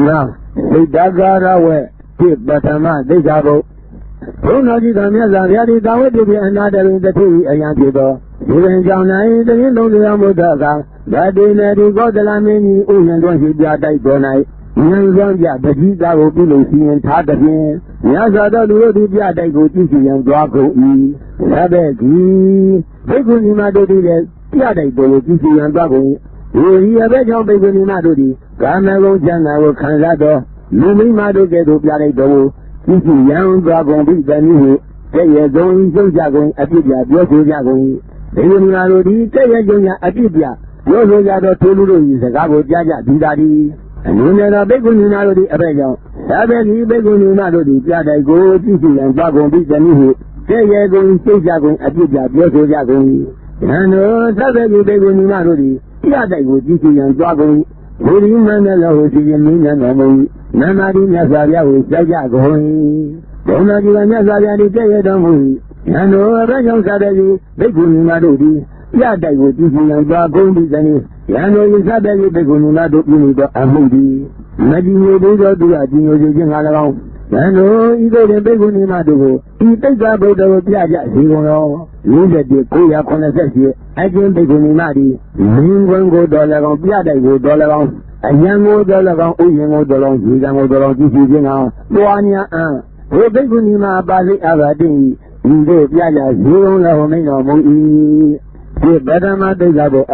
Now, the Dagara did Batama, they got Ronaji Damia, Yadi, Dawadi, another in the two young people. Even John, I didn't know the Amodaga. That day, they got the Lamini, and don't hit their day for night. Young, but he got to be Lucy and Tata here. Yazada, the Yada go to see and Draco E. Sabeki, they couldn't imagine it. Yada go to see and Draco. You hear a job, they couldn't imagine it. Gamma Jana will Canada. Lumi Mado get up Yada. This is young dragon big than you. They are going so jagging at Libya, Yosu Jagging. They will not already say a junior at Libya. Yosu Jado Tulu is a Gabo Jaja Didadi. And you never begin in already a beggar. Sabeki begin in already, Yada go to and dragon big than you. They are going so jagging at Libya, Yosu Jagging. And Sabeki begin in already, Yada go to and dragon. Would you man allow to see a million? Namadi Nazaria with Jaja going. Don't I give a Nazaria to tell you don't move. And over Saturday, they couldn't Madodi. Yada would give you and Dragon Bizani. Yano is Saturday, they couldn't Madu a movie. Imagine you do a Dino using around. Yano, you go to Beguni Madu. He takes up the Piaja, Sigono. Use the Kuya Conasessi. I can Beguni Madi. $1 on Piada, $1. A young old dollar, young old dollar, young old dollar, this is now. Boania, Obegunima, Bali, Abadi, in the Piaja, Zero, Homino, Mui. The Badama de Gabo,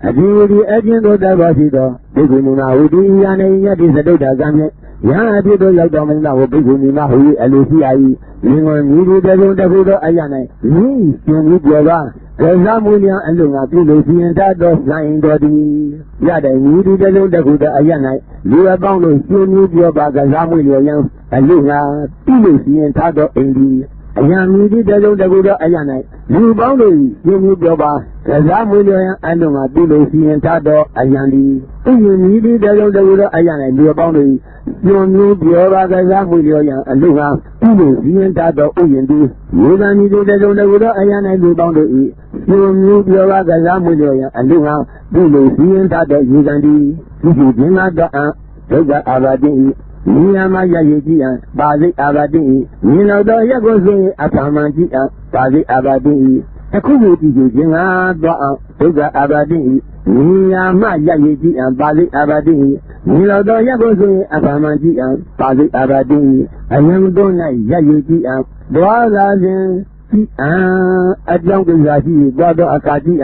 a duty agent of Davasito, Begunima, Udi, and Yadis, a data Zame, Yana people like Domina, Begunima, Lucia, Lingon, Midi, the Budo, Ayana, me, Yonibiola. Zamulia and Luna, Lucy and Dados, lying body. Yada, needed the Lunda Buddha Ayana. You are bound to see your bag as Zamulia and Luna, Lucy and Tado Indi. Ayan needed the Lunda Buddha Ayana. You bound to see your bag as Zamulia and Luna, Lucy and Tado Ayandi. You needed the Lunda Buddha Ayana. You are bound to see your bag as Zamulia and Luna, Lucy and Tado Uyindi. You don't need the Lunda Buddha Ayana. You bound to eat. You need your Ragazamulia and do now, do the sea and that you can do. If you do not go out, take the Abadi, Niamaya Yagia, Bazi Abadi, Nino Yagozi, Atamantia, Bazi Abadi, a community you do not go out, take the Abadi, Niamaya Yagia, Bazi Abadi, Nino Yagozi, Atamantia, Bazi Abadi, a young dona Yagia, Boazin. A jungle Zahi, Brother Akadi,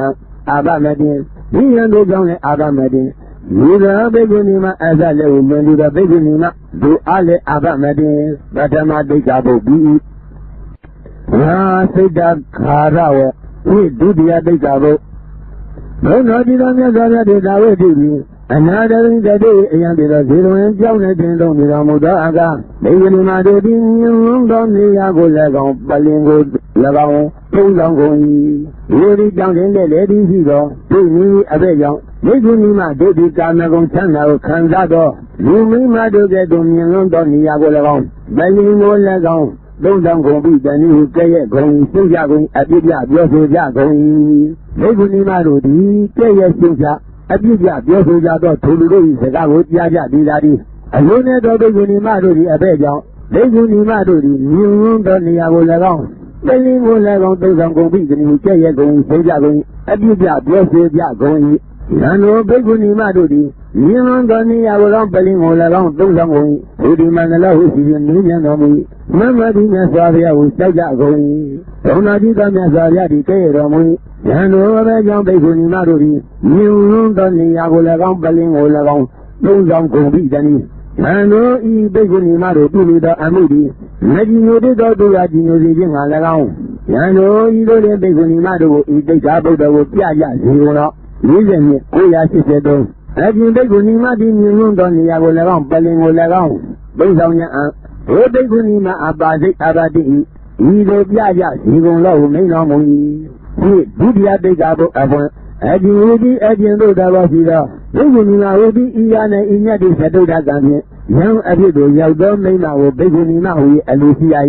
Abamedin, he and the young Abamedin. You the Begunima as a little man, you the Begunima, do Ale Abamedin, but I'm not the Gabo B. Ah, say that Karawa, we do the other Gabo. No, not in the other day, another in the day, and the zero and Jonathan don't be a Mudaga. They will not do the don't the Yago Lago, Balingo, Lago, Tolongo. You read down in the lady hero, do me a veil. They do me my baby Carnagon Channel, Canzado. You may not do the Dominion, don't the Yago Lago, Balingo Lago. Don't go be the new player going to Yago, a big Yago. They do me my duty, player Suja. Abia, Yosu Jado, Tulu, Sagago, Yaja, Didadi. A unit of the Unimaduri, a bejo. They Unimaduri, New Donia Lagon. They will Lagon, those on go big and Kaya going, Sajago, Abia, Yosu going. Yano, Begunimaduri, New Donia will umping all around those on going. Udi Manala, who is in Million of me. Mamma Dina Savia with Saja going. Donadita Nazaria, the Kay Yano, John Begunimaduri. You don't need a whole around belling all around. Those don't go big any. I know he begging him out to lead the Amudi. Making you did all the Rajino living all around. I know you don't beg him out to eat the gabble that will Piaja, you know. Listen, we are said, I didn't beg him out in you don't need a whole around belling all around. Those on your aunt. Oh, begging him out Abadi. He will Piaja, he won't love me no more. He did the other gabble of Adi, Adi, Davasida. Begunima will be Iana in Yadi Sadoda Gami. Young Abido, Yaldom, now, Begunima, and Lucia.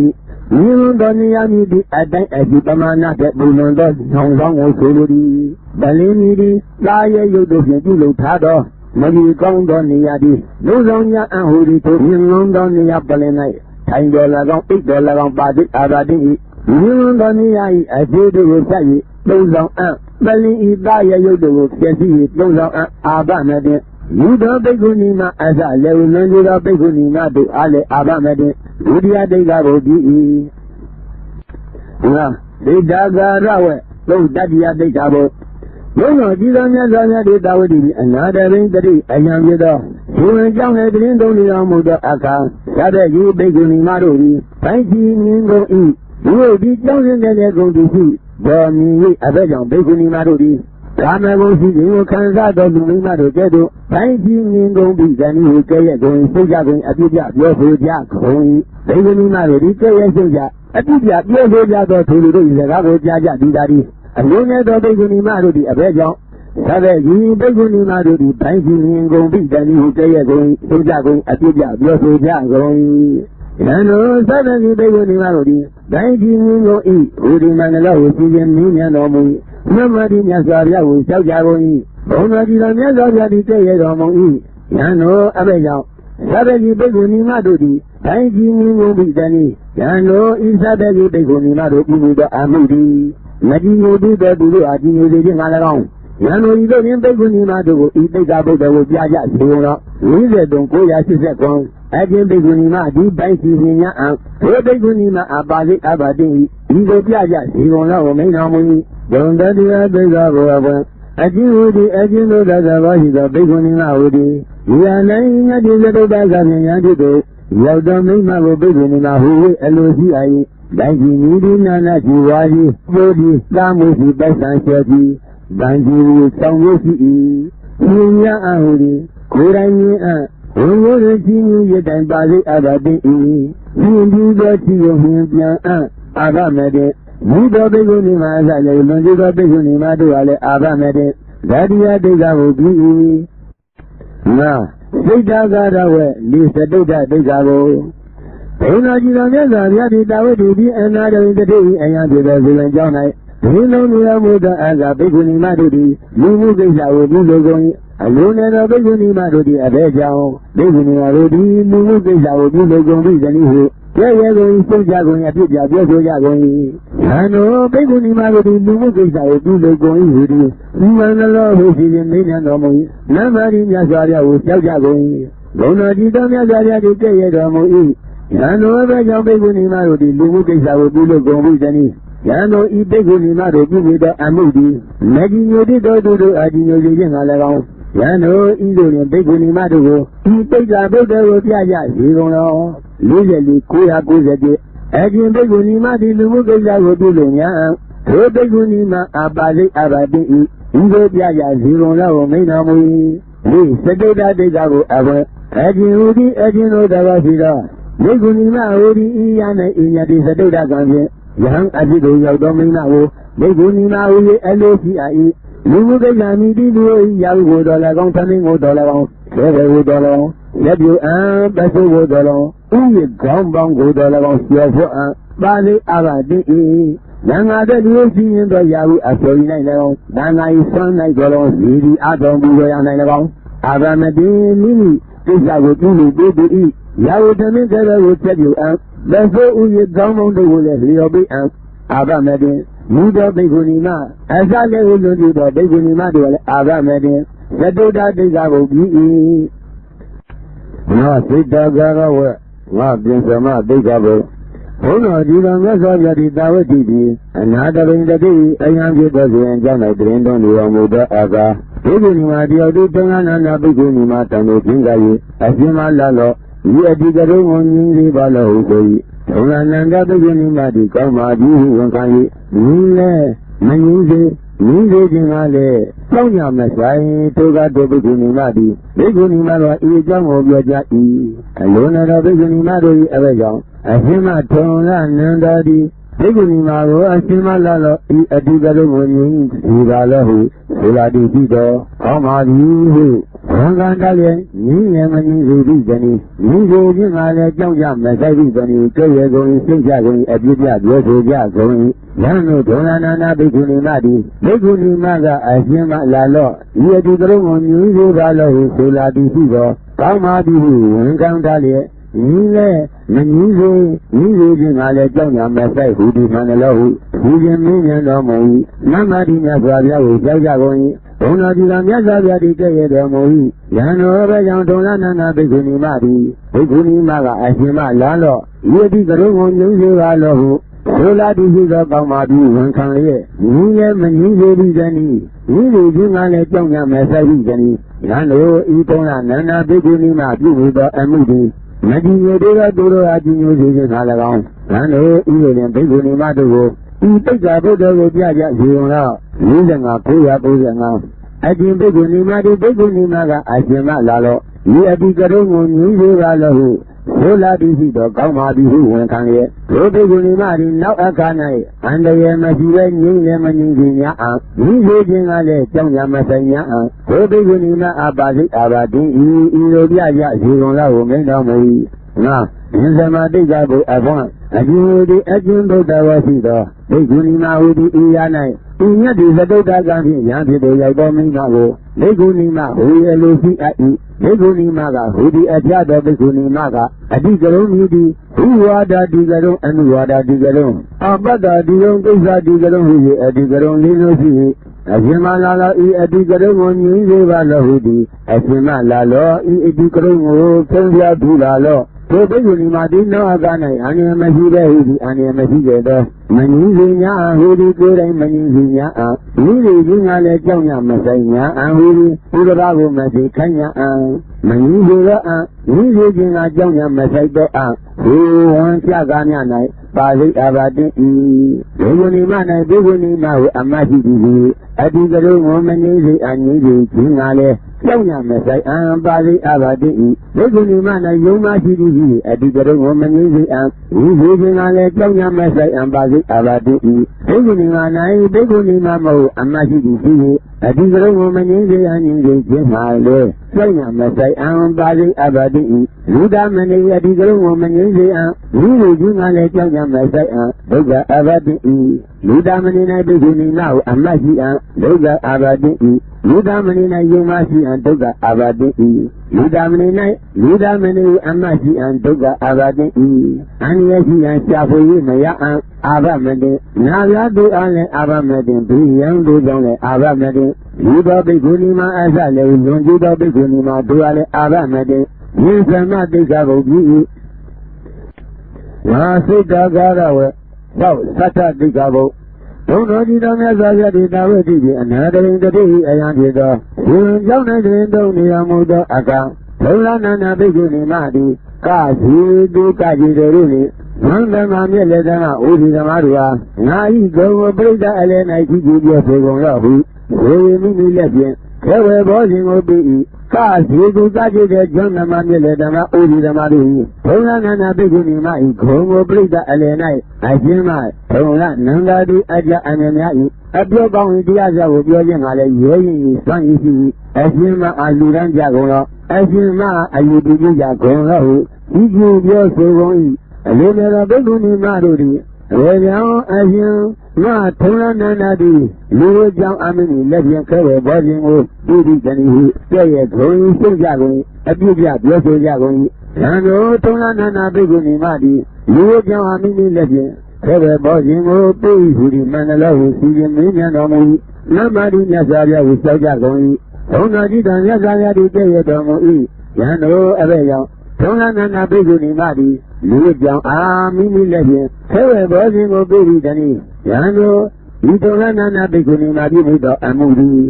You don't need the Adan Adipamana that Bunondo, Hong Kong or Soludi. Balimidi, Laya, you do Tado. Magi Kong Doniadi, Luzonia and Hudi to Donia Palenai, $10 $8 Badi Abadi, Donia, I did the say, Luzon, Bali Ibaya Yodo, Kesi, Luzon, Abamadi, Yuda Begunima as I learn Yuda Begunima to Ale Abamadi, Udia de Gavodi. They daga rawe, those dadia de gabo. No, no, Gizania de Dawidi, another ring the day, a young widow. You and young Edwin Doniamuda Aka, Sada you beguni Maruri, Fancy Ningo E. You will be young and they're going to see. Bonnie, a young beguni Maruri. Kama will see you can that of the Mimado Gedo. Fancy Ningo be then you will say going to Jagan at your food jack, only. Beguni Maruri, say a Pia, your food jack to the Rabo Jaja Didari. And you never beguni Marudi, a bejo. Savage, beguni Marudi, Panky and go big than you say going, so jago, a Pia, your food jago. And no, suddenly beguni Marudi, Panky and go eat, Udi Manala, Sigan, Minian or me. Nobody Nazaria will tell Jago. Only the Nazaria decay or me. Yano, a bejo. Savage, beguni Marudi, Panky and go big than Yano, is Savage, beguni Marudi, the Amudi. Nadino do the Bulu Adino living along. Yano, you don't beguni Madu, eat the gabo that will be a jas. We don't go as a second. Again, begunima, deep banks in your aunt. Where begunima, Abadi, Abadi, you go be a jas. You won't know, may not money. Don't let you have the gabo. As you know that the voice of begunima would be. You are laying at the little bag of the do. You have done me my begunima who LOCI. Banji needing Nana Jiwadi, Bodi, Lamusi, Besan Shadi, Banji, Sangosi, Yunya Ahuri, Kurani, who will see you yet and Bali Abadi, you do the Tia, Abamede, you do Begunima, you do Begunima, do Ale Abamede, Dadia de Gavu. Now, say Dagara, Lisa Deda de Gavo. Yadi Dawidi and other in the day, and Yadi Brazilian John. You know me, as a beguni Madudi, you move this out, you go going, and you never beguni Madudi, a bejo, beguni Madudi, you move this out, you go going, and you where you're going, so jagging at your jagging. I know beguni Madudi, you move this out, you go going with you. Manalo, who is in million or more, Namari Yazaria was jagging. Don't you don't Yazaria to say it or more. Yano ever beguni Marudi, Luke I will do the Gomizani. Yano e beguni Marudi with the Amudi. Maggie you did do Adino Alaro. Yano Indian beguni Marugo. He takes a better with Yaya, you don't know. Usually, Kuya Guzadi. Agin beguni Madi, Luke I will do the Yan. So beguni Ma Abadi Abadi. Indo Yaya, you don't know, may not we. We said that they go ever. Agin Udi, Agino Davasida. Begunima Uri Yana in Yadisa Deda Ganje, Yang Ajido Yadomina, Begunima Uri LOCI, Lumugami Didu Yago Dolagon, Taming Odolon, Several Dolon, W. Basso Dolon, Uy Gombong Godolon, Siafa, Bali Abadi, Yang other UC in the Yahu Asolina, Dana is son like Dolon, Sidi Adam Buyan, Abamadi Mini, Isago Baby. Yawotamin will tell you out. Therefore, we come on the wood as we'll be out. Abamedin, Muda Begunima, as I will do the Begunima, Abamedin, the Doda de Gavo be. No, sit down, Garo, not being some big gabo. Oh no, you don't know that it's our TV, and other in the day, I am with the and I drained on the Muda Aga. Begunima, the Odutana, Begunima, and Jingai, as you malalo. You are the only Balo, Onanga Begunimadi, Kamadi, Wankai, Nile, Manuze, Nile Jimale, Sonia Masai, Toga de Begunimadi, Begunimara is young of your Jackie, Alona Begunimadi, Avajon, Asima Tona Nandadi, Begunimaro, Asima Lalo, Adigaro, Ivalahu, Uladi Dido, Amadi, ဝန်ခံတလည်းညီငယ်မညီစုပြီးသည်ညီကိုချင်းကလည်းကြောက်ကြမဆိုင်ပြီးသည်ကြွရကုန်စိတ်ကြကုန်အပြစ်ပြပြောဆိုကြကုန်ယံတို့ဒုနာနာဘိက္ခုနီမတိဘိက္ခုနီမကအရှင်မလာလော့ဤအတူတုံးကိုညီစုပါလို့ဆိုလာသည်ရှိသောကောင်းပါသည်ဟုဝန်ခံတလည်းညီလည်းမညီစုညီကိုချင်းကလည်းကြောက်ကြမဆိုင်ဟုဒီမှန်လို့ဟုဒီခြင်းမင်းnhânတော်မူနမတိမြတ်စွာဘုရားကိုကြောက်ကြကုန်ဘုံတော်ဒီကမြတ်စွာဘုရားတည်တဲ့ရတော်မူ၏ယံတော်ဘကြောင့်ဒုနာနာဘိက္ခုနီမတိဘိက္ခုနီမကအရှင်မလာလော့ဤအတိကရုံးကိုညီစုပါလို့ဟုဆိုလာသည်ရှိသောကောင်းပါသည်ဝန်ခံလျက်ညီလည်းမညီစေသည်တည်းညီလူချင်းကလည်းကြောက်ကြမယ်ဆိုင်သည်တည်းယံတို့ဤသုံးလနန္ဒဘိက္ခုနီမပြုဝေသောအမှုသည်မကြည်ညိုတို့သူတို့အကြည်ညိုစေခြင်းသာ၎င်းယံတို့ဤလိုတွင်ဘိက္ခုနီမတို့ကိုဤတိတ်္ခဗုဒ္ဓကိုပြကြစီုံတော့45အရှင်ဘိက္ခုနီမတိဘိက္ခုနီမကအရှင်မလာတော့ဤအတိကရုံးကိုညီစေပါလို့ဟုဆိုလာသည်ရှိသောကောင်းပါသည်ဟုဝန်ခံလျက်ဒုဘိက္ခုနီမသည်နောက်အခါ၌အန္တရာယ်မရှိဘဲငြိမ့်လည်းမငြိမ့်ခြင်းများအောင်ညီစေခြင်းကလည်းကြောင်းကြမဆိုင်များအောင်ဒုဘိက္ခုနီမအပါစိတ်အာဘာတိဤလိုပြကြစီုံလောက်ကိုမိန့်တော်မူ၏ငါဉ္စမတိတ်ကဘုအဖွင့်အကျဉ်းဟူသည်အကျဉ်းဗုဒ္ဓဝါရှိသောဘိက္ခုနီမဟူသည်ဤရ၌ဤမြတ်ဒီသတုတ္တကံဖြင့်ရံဖြစ်သောရောက်သောမိမကိုဘိက္ခုနီမဟူရလိုရှိအပ်၏ဘိက္ခုနီမကဟူသည်အပြသောဘိက္ခုနီမကအတိကရုံးမည်သည်ဘုဝါဒတိကရုံးအနုဝါဒတိကရုံးအပတ္တတိကရုံးကိစ္စတိကရုံးဟူ၍အတိကရုံးလေးလိုရှိ၏အရှင်မလာလောဤအတိကရုံးကိုညီစေပါလို့ဟူသည်အရှင်မလာလောဤအတိကရုံးကိုဖုံးပြထူလာလောဘုဘိက္ခုနီမတိနောအက၌အန္တရာယ်မရှိတဲ့ဟူသည်အန္တရာယ်မရှိတဲ့သောမငြင်းစီညာဟူသည်ကိုယ်တိုင်မငြင်းစီညာအာဤလူချင်းကလည်းကြောက်ရမဆိုင်ညာအဟူသည်ဘုရားကိုမရှိခိုင်းညာအာမငြင်းစီသောအာဤလူချင်းကကြောက်ရမဆိုင်သောအာဟူဝန်ပြကားများ၌ပါဠိအဘာတိဤဘိက္ခုနီမ၌ဘိက္ခုနီမဟုအမတ်ရှိသည်အတိကရုံးကိုမငြင်းစီအငြင်းစီခြင်းကလည်းကြောက်ရမဆိုင်အာပါဠိအဘာတိဤဘိက္ခုနီမ၌ယုံမရှိသည်အတိကရုံးကိုမငြင်းစီအာဤလူချင်းကလည်းကြောက်ရမဆိုင်အာပါဠိအဘာတိဤဘိက္ခုနီမ၌ဘိက္ခုနီမမဟုတ်အမတ်ရှိသည်ဖြစ်၍အတိကရုံးကိုမငြင်းစေအငြင်းစေခြင်းမှာလေစိုက်ရမဆိုင်အံပါဠိအဘာတိဤလူဒမဏိအတိကရုံးကိုမငြင်းစေအံဤလူချင်းကလည်းကြောက်ရမဆိုင်အံဒုက္ခအဘာတိဤလူဒမဏိ၌ဘိက္ခုနီမဟုအမတ်ရှိအံဒုက္ခအဘာတိဤလူဒမဏိ၌ယုံမရှိအံဒုက္ခအဘာတိဤလူဒမဏိ၌လူဒမဏိအမတ်ရှိအံဒုက္ခအဘာတိဤအန္တရာယ်ရှိအံရှာဖွေ၍မရအံအာဘမတင်နာဗျာတို့အားလည်းအာဘမတင်ဘိယံတို့ကြောင့်လည်းအာဘမတင်လူတော်ဘိက္ခုနီမအစလည်းလွန်ကျူးသောဘိက္ခုနီမတို့အားလည်းအာဘမတင်ဉ္စမတိတ်္ခဘုပြု၏ဝါစိတ်တာကာရဝေသောသတ္တတိတ်္ခဘုဘုံတော်ကြီးတော်မြတ်စွာဘုရားဒီတာဝတိဖြင့်အနာတရင်တတိအယံဖြစ်သောဒီကြောင့်၌တွင်တုံနေရမှုသောအကံဘုရားနန္ဒဘိက္ခုနီမသည်ကစီတုကကြီးတို့နှင့်မန္တမမြက်လက်တန်းကဩဒီသမားတို့ဟာငါဤဂုံကိုပြိဋ္ဌာအလဲ၌ကြည့်ကြည့်ပြောဆိုကုန်တော့ဟုဝေမိမိလက်ဖြင့်ခဲဝဲဘောရှင်ကိုပြီး၏ကစီတုကကြီးတဲ့ကျွမ်းသမမြက်လက်တန်းကဩဒီသမားတို့၏ဘုရားနန္ဒဘိက္ခုနီမဤဂုံကိုပြိဋ္ဌာအလဲ၌အရှင်မဘုရားနန္ဒတိအကြအမြဲများ၏အပြောကောင်း၏တရားစာကိုပြောခြင်းကလည်းရဲရင်၏စွန့်၏ရှိ၏အရှင်မအာလူရန်ကြကုန်တော့အရှင်မအယူတည်ကြကုန်တော့ဟုဤကျင်ပြောဆိုကုန်၏အလိုတော်ဘိက္ခုနီမတို့သည်ရေပြောင်းအရှင်မထုံးနန္ဒတိလူတို့ကြောင့်အမင်း၏လက်ဖြင့်ခဲဝဲဘောခြင်းကိုပြုသည့်တနည်းဟုပြည့်ရဲ့ဂုံ၏စိတ်ကြကုန်၏အပြည့်ပြပြောဆိုကြကုန်၏ရန်တို့ထုံးနန္ဒဘိက္ခုနီမသည်လူတို့ကြောင့်အမင်း၏လက်ဖြင့်ခဲဝဲဘောခြင်းကိုပြု၏ဟုဒီမန္တလောဟုစီရင်မင်းများတော်မူ၏နမတိမြတ်စွာဘုရားကိုကြောက်ကြကုန်၏ဘုံတော်ကြီးတန်မြတ်စွာဘုရားသည်ပြည့်ရဲ့တော်မူ၏ရန်တို့အဘဲ့ကြောင့်ထုံးနန္ဒဘိက္ခုနီမသည်လူကြောင့်အာမိမိလက်ဖြင့်ခဲဝဲဘောခြင်းကိုပြုပြီးတနည်းယံတို့ဒီထုံးနန္ဒဘိက္ခုနီမပြုမိသောအမှုသည်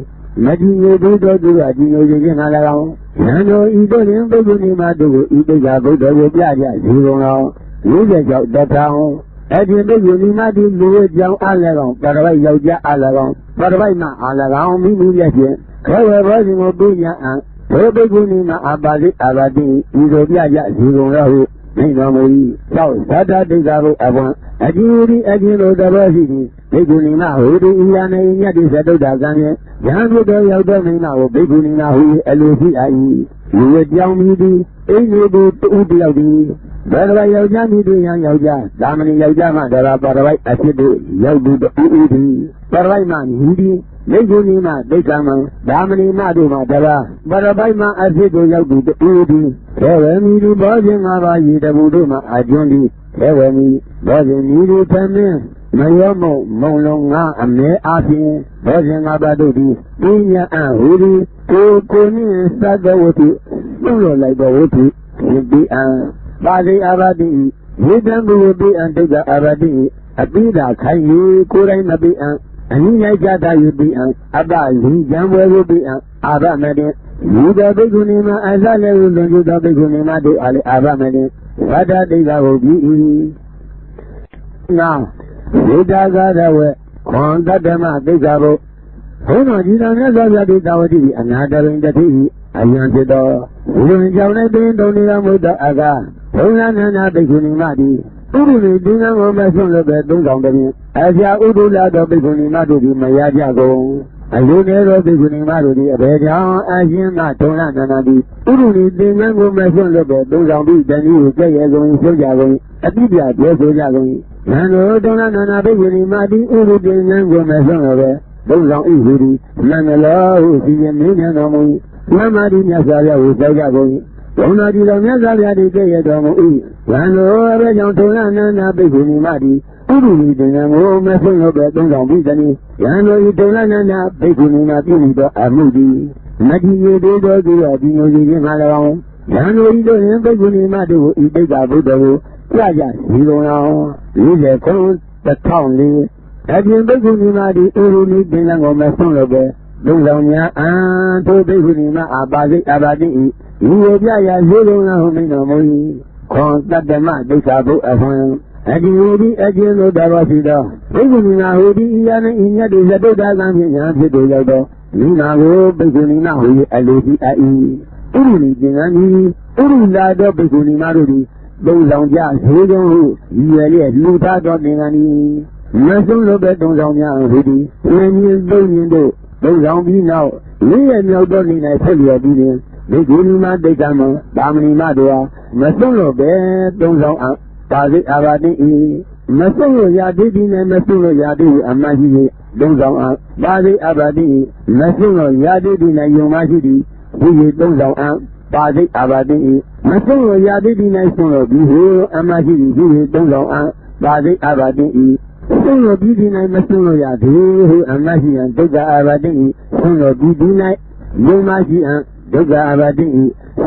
မကြည်ညိုသောသူအကြည်ညိုခြင်းငါ၎င်းယံတို့ဤတို့တွင်ဘိက္ခုနီမတို့ကိုဤတိတ်္ခဗုဒ္ဓကိုပြကြစီကုန်တော်46တထောင်အပြင်ဘိက္ခုနီမသည်လူကြောင့်အား၎င်းပရပိုက်ယောက်ျားအား၎င်းပရပိုက်မအား၎င်းမိမိလက်ဖြင့်ခဲဝဲဘောခြင်းကိုပြုရန်ဘုဘိက္ခုနီမအပါလိအာဘာတိဤသို့ပြကြစီကုန်တော်ဟုမိန်တော်မူ၏သောသတ္တတိတ်္ခဘုအပွင့်အကျဉ်းဒီအကျဉ်းတို့တဘောရှိသည်ဘိက္ခုနီမဟူသည်ဤယာနေမြတ်တိသတုတ္တကံဖြင့် ညာဘုဒ္ဓရောက်သောမိမကိုဘိက္ခုနီနာဟူအလိုရှိအ၏လူဝကြောင်းမီသည်အိမ်နေသူတူတယောက်သည်ဘဂဝါယောက်ျားမိသူရန်ယောက်ျားသာမဏေယောက်ျားမှတရာပါရဝိုက်အဖြစ်တို့ရောက်သူတူဦးသည်ပါရဝိုက်မှမြည်သည်ဘိက္ခုနီမှဒိဋ္ဌမံသာမဏေမှတို့မှတရာပါရဝိုက်မှအဖြစ်တို့ရောက်သူတူဦးသည်ခဲဝဲမိသူဘောဇင်၅ပါးရေတဘူတို့မှအကျွန်းသည်ခဲဝဲမိဘောဇင်မိသူသမင်းမယောမုံမုံလုံးငါအမဲအားဖြင့်ဘောဇင်၅ပါးတို့သည်ပညာအဟူသည်ကိုနှင့်သတ္တဝတ္ထုပြုလို့လိုက်သောဝတ္ထုဖြစ်ပြီးပါတိအာဘတိယေတံဘုဝပိအံဒုက္ခအာဘတိအပိဓာခိုင်၍ကိုယ်တိုင်မပိအံအနိယကြတာယူပိအံအပ္ပလီကြံဝဲကိုပိအံအာဘမတင်ယူသောဘိက္ခုနီမှာအစလည်းလွန်ကျူသောဘိက္ခုနီမှာတို့အားလည်းအာဘမတင်ဝတ္တတိတ်္ခကိုပြီး၏ငါဒေတာကာရဝေခွန်တတ္တမသိက္ခာဘုဘုန်းတော်ကြီးတော်မြတ်စွာဘုရားတိတာဝတိအနာတရင်တတိအယံဖြစ်သောဘုရင်ကြောင့်လည်းပင်တုံနေတော်မူသောအာကာဘုံလာနန္ဒဘိက္ခုနီမသည်ဥဒုနေသင်္ကန်းကိုမဆွန့်လို့ပဲသုံးဆောင်သည်အဖျာဥဒုလာသောဘိက္ခုနီမတို့သည်မရကြကုန်အလိုနေသောဘိက္ခုနီမတို့သည်အဘယ်ကြောင့်အရှင်ကဒုံလာနန္ဒသည်ဥဒုနေသင်္ကန်းကိုမဆွန့်လို့ပဲသုံးဆောင်ပြီးတဏှိကိုကြည့်ရကုန်ရှုကြကုန်အတိပြပြောဆိုကြကုန်နန္ဒောဒုံလာနန္ဒဘိက္ခုနီမသည်ဥဒုသင်္ကန်းကိုမဆွန့်လို့ပဲသုံးဆောင်ဤဟူသည်လန္တလောဟုစီရင်မင်းများတော်မူမမတိမြတ်စွာဘုရားကိုကြောက်ကြကုန်ဘုံတော်ကြီးတော်မြတ်စွာဘုရားတည်ရတော်မူ၏ရန်တော်အဘယ်ကြောင့်ထုံရနန္ဒဘိက္ခုနီမသည်ဥဒုနီတင်ံကိုမဆုံးလို့ပဲသုံးဆောင်ပြီးသည်ရန်တော်ဤထုံရနန္ဒဘိက္ခုနီမပြုမိသောအမှုသည်မတည်ရသေးသောသူတော်ဒီမျိုးကြီးခြင်းမှ၎င်းရန်တော်ဤတို့ရင်ဘိက္ခုနီမတို့ကိုဤတိတ်္ခဘုဒ္ဓကိုကြကြစီကုန်အောင်40ခု1004အပြင်ဘိက္ခုနီမသည်ဥဒုနီတင်ံကိုမဆုံးလို့ပဲသုံးဆောင်များထိုဘိက္ခုနီမအာပါစိတ်အာပါတိဤဒီဝပြရာဇေကုံလာဟုမိန်တော်မူ၏ခွန်တတ္တမဒိဋ္ဌဘုအဖွန်အဒီဝတိအကျဉ်တို့တော်ရှိသောဘိက္ခုနီမဟူသည်ဤရနှင့်ဤမြတ်တို့သတုတ္တကံဖြင့်ညာဖြစ်တို့ရောက်သောမိနာကိုဘိက္ခုနီမဟူ၏အလိုရှိအပ်၏ဥရုနီကျင်ကံဤဥရုလာသောဘိက္ခုနီမတို့သည်သုံးဆောင်ကြဇေကုံဟုရည်ရလျက်လူသားသောသင်္ကန်းဤမဆုံးလို့ပဲသုံးဆောင်များဟူသည်သင်မြင်သုံးမြင်တို့သုံးဆောင်ပြီးနောက်လေးရမြောက်သောနေ၌ဆက်လျက်ပြီးရင်ဘိက္ခုနီမတိတ်္ခမံသာမဏိမတို့ဟာမဆုံးလို့ပဲသုံးဆောင်ပါစိအာဘာတိဤမဆုံးလို့ရာတိတိနဲ့မဆုံးလို့ရာတိအမှန်ရှိ၍သုံးဆောင်ပါစိအာဘာတိမဆုံးလို့ရာတိတိနဲ့ယုံမရှိသည်ဒီရေသုံးဆောင်ပါစိအာဘာတိမဆုံးလို့ရာတိတိနဲ့ဆုံးလို့ဒီဟူအမှန်ရှိသည်ဒီရေသုံးဆောင်ပါစိအာဘာတိဆုံးလို့ပြီးဒီ၌မဆုံးလို့ရသည်ဟူအမှန်ရှိရန်ဒုက္ခအာဘာတိဆုံးလို့ပြီးဒီ၌ယုံမရှိဒုက္ခအာဘတိ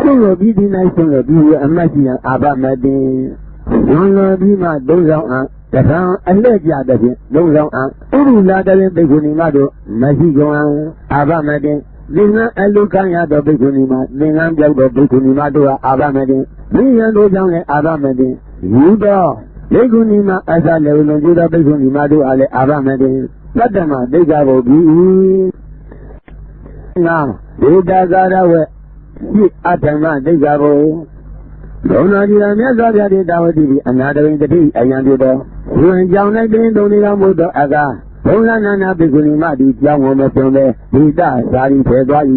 ဆုံးလို့ပြီးဒီ၌ဆုံးလို့ပြီးအမတ်ကြီးအာဘမတိဝန်လို့ပြီးမှသုံးဆောင်တခါအလှည့်ကြတဲ့ဖြင့်သုံးဆောင်ဥရုလာတဲ့ဘိက္ခုနီမတို့မရှိကုန်အာဘမတိသင်္ကန်းအလုခံရသောဘိက္ခုနီမသင်္ကန်းပြောက်သောဘိက္ခုနီမတို့အာဘမတိမိယံတို့ကြောင့်လည်းအာဘမတိယူသောဘိက္ခုနီမအစလည်းလုံးကျသောဘိက္ခုနီမတို့အားလည်းအာဘမတိတတ္တမဒိဋ္ဌဘုပြီးငါဒေတာကာရဝေဤအတ္တမဒိဋ္ဌဘုဘုံတော်ကြီးတော်မြတ်စွာဘုရားတိတာဝတိအနာတရင်တတိအယံပြုသောဘုရင်ကြောင့်၌ပင်တုံနေတော်မူသောအကာဘုံလာနန္ဒဘိက္ခုနီမသည်ကြောင်းကိုမပြုံးပဲဒိတဇာတိထဲသွား၏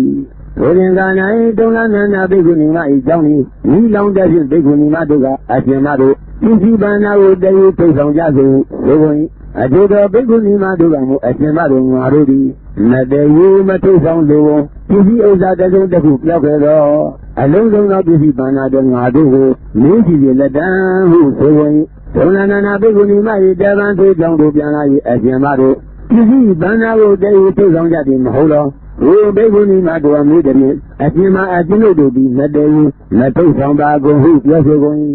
ဘုရင်က၌တုံလာနန္ဒဘိက္ခုနီမ၏ကြောင်းသည်ဤလောင်တဲ့ဖြင့်ဘိက္ခုနီမတို့ကအရှင်မတို့ဤစီပန္နာကိုတည်ထုတ်ဆောင်ကြစေဘုရင်အကျိုးတော်ဘိက္ခုနီမတို့ကမူအရှင်မတို့ငါတို့သည်မတည်ရမထုတ်ဆောင်လိုပစ္စည်းဥစ္စာတစုံတစ်ခုပြောက်ခဲ့တော့အလုံးစုံသောပစ္စည်းပန္နာတို့ငါတို့ကိုမင်းကြီးရဲ့လက်တန်းဟုဆိုဝင်ဒုလနာနာဘိက္ခုနီမ၏တပန်းသေးကြောင့်တို့ပြန်လာ၏အရှင်မတို့ပစ္စည်းပန္နာကိုတည်ထုတ်ဆောင်ကြသည်မဟုတ်တော့ဘုဘိက္ခုနီမတို့အမိတည်းအရှင်မအရှင်တို့သည်မတည်မထုတ်ဆောင်ပါကုန်ဟုပြောဆိုကုန်၏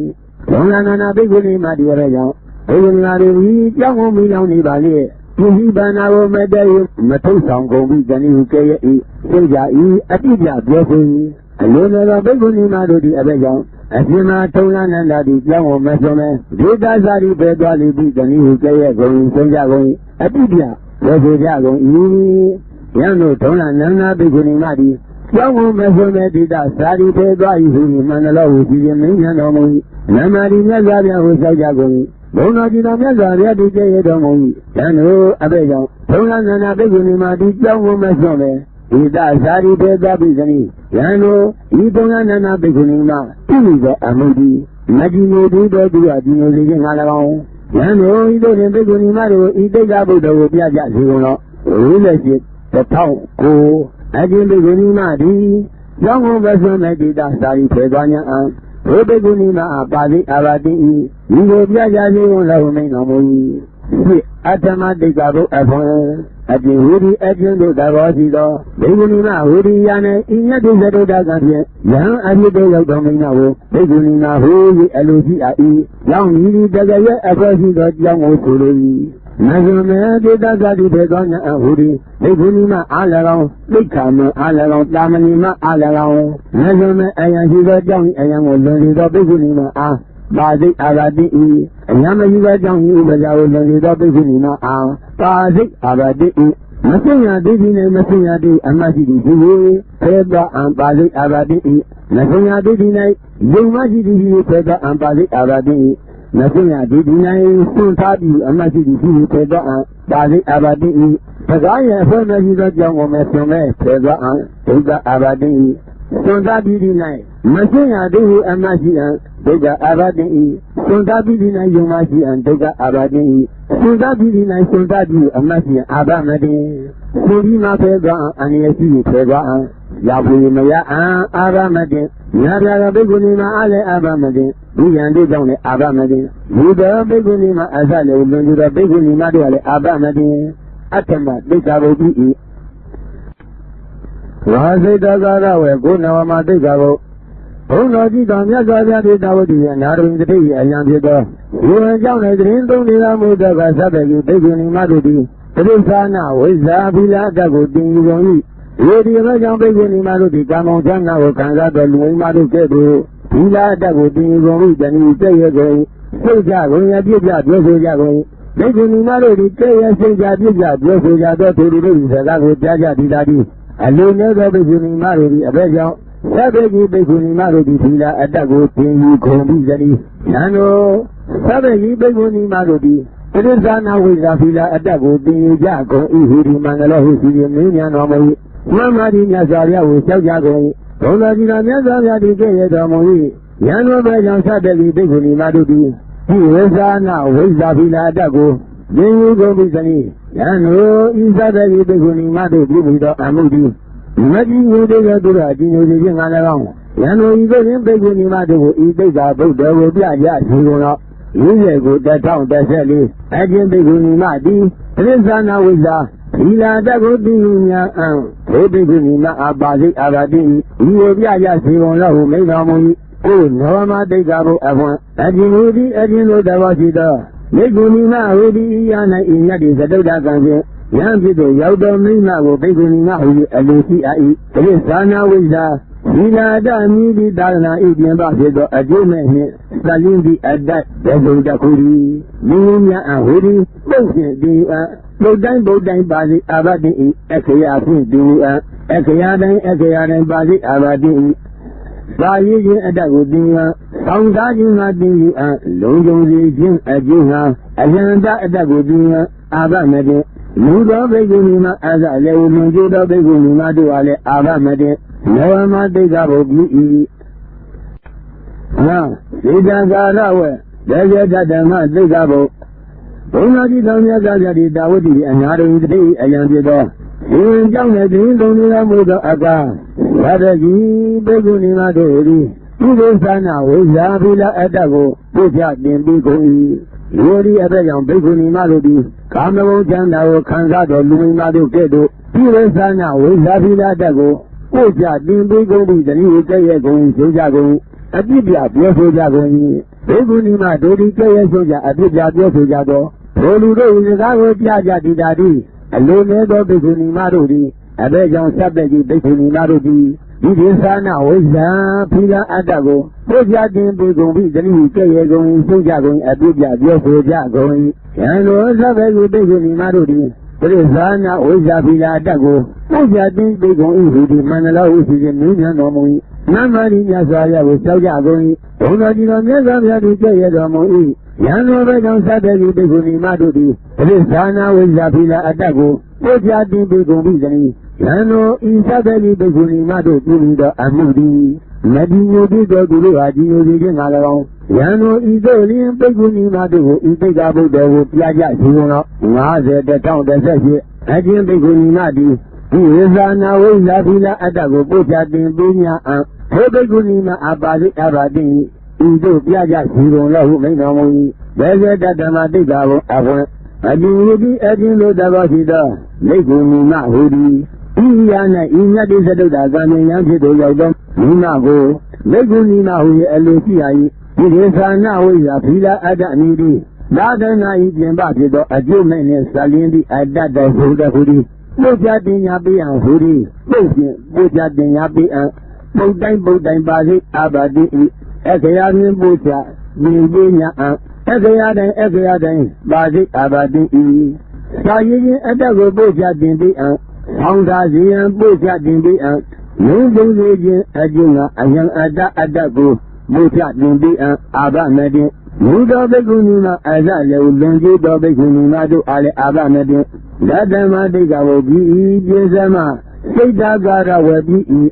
ဒုလနာနာဘိက္ခုနီမတည်းရဲ့ကြောင့်ဘုရားတို့ဤကြောင်းကိုမိလောင်နေပါလေဒီဟိဗန္နာကိုမတည့်မထုတ်ဆောင်ကုန်ပြီဇနီးဟုကဲ့ရဲ့ဤသိကြဤအတိပြပြောဆို၏အလိုတော်ဘိက္ခုနီမတို့သည်အဘဲကြောင့်အရှင်မထုံလနန္ဒသည်ကြောင်းကိုမစွန်မဲဒေသစာရီပဲသွားလိပြီဇနီးဟုကဲ့ရဲ့ကုန်ဆုံးကြကုန်၏အတိပြပြောဆိုကြကုန်၏ယံတို့ထုံလနန္ဒဘိက္ခုနီမသည်ကြောင်းကိုမစွန်မဲဒေသစာရီပဲသွား၏ဟုမှန်တော်ဟုကြည်ရင်မင်းတော်မူ၏နမရီမြတ်စွာဘုရားဟုဆောက်ကြကုန်၏ ဘုံတော်ကြီးတော်မြတ်စွာဘုရားဒီကျဲရတော်မူ၏ယံတို့အဘဲကြောင့်ဘုံလာနန္ဒဘိက္ခုနီမှာဒီကြောင်းကိုမစွန့်ပဲဣဒဇာတိတေသပိသနိယံတို့ဤဘုံလာနန္ဒဘိက္ခုနီမှာပြုမိသောအမှုဒီမကြီးငိုတူတော်သူအကြီးငိုစေခြင်းငါ၎င်းယံတို့ဤတို့တွင်ဘိက္ခုနီမှာတို့ဤတိတ်္တဗုဒ္ဓကိုပြကြစေကုန်တော့ဝိလက်ရှိ1009အချင်းဘိက္ခုနီမှာဒီကြောင်းကိုမစွန့်မဲ့ဣဒဇာတိထေသွားညာအံဘုဒ္ဓဂုဏီမအပါတိအာဘာတိဤဒီကိုပြကြစေကုန်လောမိန်တော်မူ၏အတ္တမတိတ်္တဘုအဖွယ်အပြင်ဝိရိအချင်းတို့သဘောရှိသောဘိက္ခုနီမဝိရိယနှင့်ဤမြတ်တိသတုတ္တကံဖြင့်ယံအဖြစ်တို့ရောက်တော်မိန်တော်ကိုဘိက္ခုနီမဟူ၏အလိုရှိ၏ကြောင်းဤဒီတကရဲ့အဖွယ်ရှိသောကြောင်းကိုဆိုလို၏မဇ္ဈိမေတေတသတိထေသောညာအဟုရိဘိက္ခုနီမအား၎င်းသိက္ခာမအား၎င်းတာမဏိမအား၎င်းမဇ္ဈိမေအယံရှိသောကြောင်း၏အယံကိုလွန်လေသောဘိက္ခုနီမအားပါစိတ်အာဂတိဤအယံမရှိသောကြောင်း၏ဥပဇာကိုလွန်လေသောဘိက္ခုနီမအားပါစိတ်အာဂတိဤမဆင်ရဒိဋ္ဌိနှင့်မဆင်ရဒိဋ္ဌိအမှရှိသည်ဖြစ်၍ဖေသောအံပါစိတ်အာဂတိဤမဆင်ရဒိဋ္ဌိ၌ယုံမရှိသည်ဖြစ်၍ဖေသောအံပါစိတ်အာဂတိဤမဆင်ရဒိဋ္ဌိ၌ဆွန့်ထားပြီးအမှရှိသည်ဖြစ်၍ဖေသောအံပါစိတ်အာဂတိဤပကားရဲ့အဖွဲ့မရှိသောကြောင်းကိုမဲ့ဆွန်မဲ့ဖေသောအံဒိဋ္ဌအာဂတိဤဆွန့်ထားပြီးဒီ၌မဆင်ရဒိဋ္ဌိအမှရှိအံဒိဋ္ဌအာဂတိဤဆွန့်ထားပြီးဒီ၌ယုံမရှိအံဒိဋ္ဌအာဂတိဤဆွန့်ထားပြီးဒီ၌ဆွန့်ထားပြီးအမှရှိအာဘမတိဆိုပြီးမှဖေသောအံအနည်းရှိဖေသောအံရောက်ပြီမရအံအာဘမတိညာပြကဘိက္ခုနီမှာအားလည်းအာဘမတိဒီယံတို့ကြောင့်လည်းအာဘမတိဒီတော်ဘိက္ခုနီမှာအစလည်းလွန်ကျူတော်ဘိက္ခုနီမှာတို့လည်းအာဘမတိအတ္တမတိက္ခာဘုတိဤဝါစိတ္တကာရဝေကိုနဝမတိက္ခာဘုဘုံတော်ကြီးတော်မြတ်စွာဘုရားတိတဝတိရဲ့နာရဝိတတိရဲ့အယံဖြစ်သောဒီဝံကြောင့်လည်းသတင်းသုံးနေသောမူတ္တကသဗ္ဗေကိဘိက္ခုနီမှာတို့သည်ပရိသနာဝိဇ္ဇာဘိလာတကိုတင်ယူကုန်၏ဒီဒီမကြောင့်ဘိက္ခုနီမှာတို့သည်ကာမောချမ်းသာကိုခံစားတော်လူဝိမာတို့ကဲ့သို့ဘိလာတကိုတင်ယူကုန်၏တဏှိတည့်ရကုန်စိတ်ကြကုန်ရပြည့်ပြပြောဆိုကြကုန်ဘိက္ခုနီမှာတို့သည်ကဲ့ရစိတ်ကြပြည့်ပြပြောဆိုကြသောသူတို့၏စကားကိုကြားကြသည်သာသည်အလိုနည်းသောဘိက္ခုနီမှာတို့သည်အဘဲကြောင့်သဗ္ဗေကိဘိက္ခုနီမှာတို့သည်ဘိလာအတ္တကိုတင်ယူကုန်ပြီသတည်းယံတို့သဗ္ဗေကိဘိက္ခုနီမှာတို့သည်ပရိသနာဝိဇ္ဇာဘိလာအတ္တကိုတင်ယူကြကုန်၏ဟူဒီမင်္ဂလောဟုစီရင်မင်းများတော်မူ၏မမတိမြတ်စွာဘုရားကိုလျှောက်ကြကုန်၏ဘုံတော်ကြီးတော်မြတ်စွာဘုရားဒီကဲ့ရတော်မူ၏ယံတို့ပဲကြောင့်သဗ္ဗေကိဘိက္ခုနီမှာတို့သည်ဒီဝိဇ္ဇာနာဝိဇ္ဇာဘိလာအတ္တကိုတင်ယူကုန်ပြီသတည်းယံတို့ဤသဗ္ဗေကိဘိက္ခုနီမှာတို့ပြုပြီးသောအမှုသည်မကြီးငိုတဲ့သူတို့အကြီးငိုစေခြင်းငါလည်းကောင်းယံတို့ဤသို့ရင်ဘိက္ခုနီမှာတို့ကိုဤသိက္ခာဗုဒ္ဓကိုပြကြစေကုန်တော့40ကို1014အချင်းဘိက္ခုနီမတိပရိသနာဝိဇ္ဇာသီလာတကိုတိညာအံဘိက္ခုနီမအပါစိအာဂတိဤကိုပြကြစေကုန်တော့ဟုမိန့်တော်မူ၏ကိုနောမတိက္ခာဘုအဖွင့်အချင်းဟူသည်အချင်းတို့သဘောရှိသောဘိက္ခုနီမဟူသည်ဤ၌ဤမြတ်တိသတုတ္တကံဖြင့်ယံဖြစ်သို့ရောက်တော်မိမကိုဘိက္ခုနီမဟူသည်အလိုရှိ၏ပရိသနာဝိဇ္ဇာသီလာတမိတိသာသနာဤပြင်ပဖြစ်သောအကျိုးမဲ့နှင့်သလင်းသည့်အတ္တဒဂုတ္တခုရီမိမိများအဟူသည်ပုတ်ဖြင့်ဒီအပုတ်တိုင်းပုတ်တိုင်းပါစီအာဘတိဤအခရာဖြင့်ဒီအခရာတိုင်းပါစီအာဘတိဤသာရည်ခြင်းအတ္တကိုတင်ရတောင်းစားခြင်းမှာတင်ယူလုံခြုံစေခြင်းအကျိုးဟာအယံတအတ္တကိုတင်ရအာဘမတင်လူတော်ဘိက္ခုနီမှာအစလည်းဝမကျိုးတော်ဘိက္ခုနီမှာတို့အားလည်းအာဘမတင်နောမတိက္ခာဘုပြု၏သေတံကာရဝေဒေဇတဓမ္မတိက္ခာဘုဘုံတော်ကြီးတော်မြတ်စွာဘုရားဒီတာဝတိအနာရိတတိအယံဖြစ်သောဒီဝင်ကြောင့်လည်းဒီသုံးနေမှုသောအကာသဗ္ဗေကိဘိက္ခုနီမှာတို့သည်ဥပ္ပသနာဝိဇ္ဇာဘိလာအတ္တကိုပုဖြတင်ပြီးကုန်၏လူဒီအဘက်ကြောင့်ဘိက္ခုနီမှာတို့သည်ကာမဂုဏ်ချမ်းသာကိုခံစားတော်လူမိန်းမတို့ကဲ့သို့ဒီဝိသနာဝိဇ္ဇာဘိလာအတ္တကိုကိုကြတင်ပြီးကုန်ပြီတနည်းကဲ့ရဲ့ကုန်ဆိုကြကုန်အပြစ်ပြပြောဆိုကြကုန်၏ဘိက္ခုနီမတို့ဒီကဲ့ရဲ့ဆိုကြအပြစ်ပြပြောဆိုကြသောဘိုလ်လူတို့၏စကားကိုပြကြသည်တာသည်အလိုမဲ့သောဘိက္ခုနီမတို့သည်အဘဲကြောင့်သဗ္ဗေကိဘိက္ခုနီမတို့သည်ဒီဒေသနာဝိဇ္ဇာဖီလာအတ္တကိုကိုကြတင်ပြီးကုန်ပြီတနည်းကဲ့ရဲ့ကုန်ဆိုကြကုန်အပြစ်ပြပြောဆိုကြကုန်၏ယံလိုသဗ္ဗေကိဘိက္ခုနီမတို့သည်ပရိသနာဝိဇ္ဇာဖီလာအတ္တကိုကိုကြတင်ပြီးကုန်၏ဟူသည်မန္တလာဟုစီရင်မင်းများတော်မူ၏နမရိမြတ်စွာဘုရားကိုကြောက်ကြကုန်၏ဘုံတော်ကြီးတော်မြတ်စွာဘုရားသည်ကြည့်ရတော်မူ၏ Yano Began Sadaki Beguni Madudi, Risana Wizapila Atago, Ojati Begumizani, Yano Isabeli Beguni Madu Tunido Amudi, Nadino Dido Guru Adino Viganalo, Yano Idoli Beguni Madu, Ibegabo de Piaja Siuno, Maze the town the Seshi, Ajin Beguni Madi, Risana Wizapila Atago, Ojati Binya, Hobegunima Abadi Abadi. Indo Piaja Hero Lahu Mainamui, Beza Dama Digavo Avon, Adin Adin Davasida, Leguni Mahudi, Iana Ina Disadoda Gami Yanjido Yadam, Nimago, Leguni Mahui Aluciai, Idesana Willa Pila Adanidi, Dadana Idian Bajido, a Jew man Salindi Adada Huda Hudi, Bojadinya Bian Hudi, Bojadinya Bian, Bodain Bazi Abadi. Ekayamin Bucha, Nibinya, Ekayadan, Bazi Abadi, Sayin Adago Bucha Dindi, Hondazian Bucha Dindi, Nubin Adina, and young Adago, Bucha Dindi, Abamedi, Nuda Begunima, Azale, Benji Begunima, do Ale Abamedi, Dadama de Gawogi, Jezama, Seda Gara Webi,